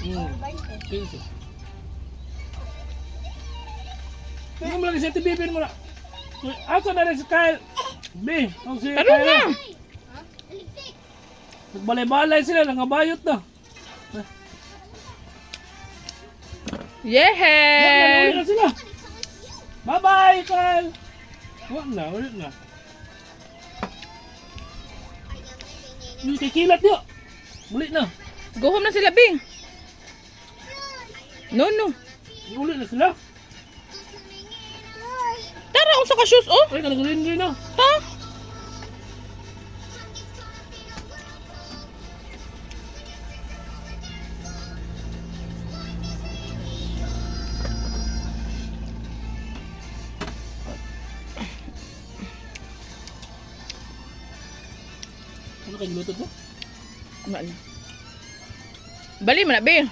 15. Tingnan mo lagi sa tibibin mo na. Asa na rin si Kyle? B, ang si Taro Kyle. na. Nagbalay-balay sila, nangabayot na. Yehey! Ulit na sila. Bye-bye, Kyle. Ulit na. Yung kikilat niyo. Ulit na. Go home na sila, Bing. No. Ulit na sila. Tara, unsa ka shoes, oh? Ay, kanagaling na. Ha? Ano kayo lutod mo? Ano na? Bali man na, Bing.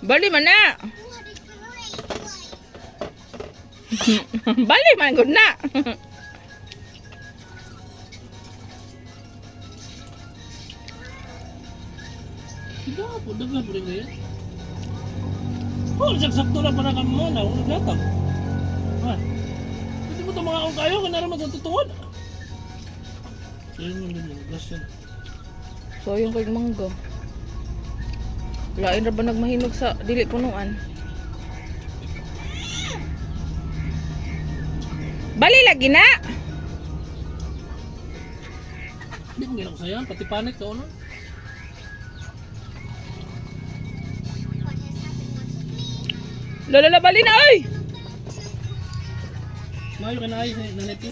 Bali man na. Bali man gud na. Tidak po, dagan po rin yan. Oh, sakto na para kami mo na, huwag latag. Ha? Hindi mo ito mga akong kayo, kanara man sa tutuwan. Sa'yo mo din yung gas yan. So yung kay mangga. Lain ra ba nagmahinog sa dili punuan? Bali lagi na. Hindi ko sayang, pati panik ka ano. Lala bali na oy. Mayo ka na ay sa naneti.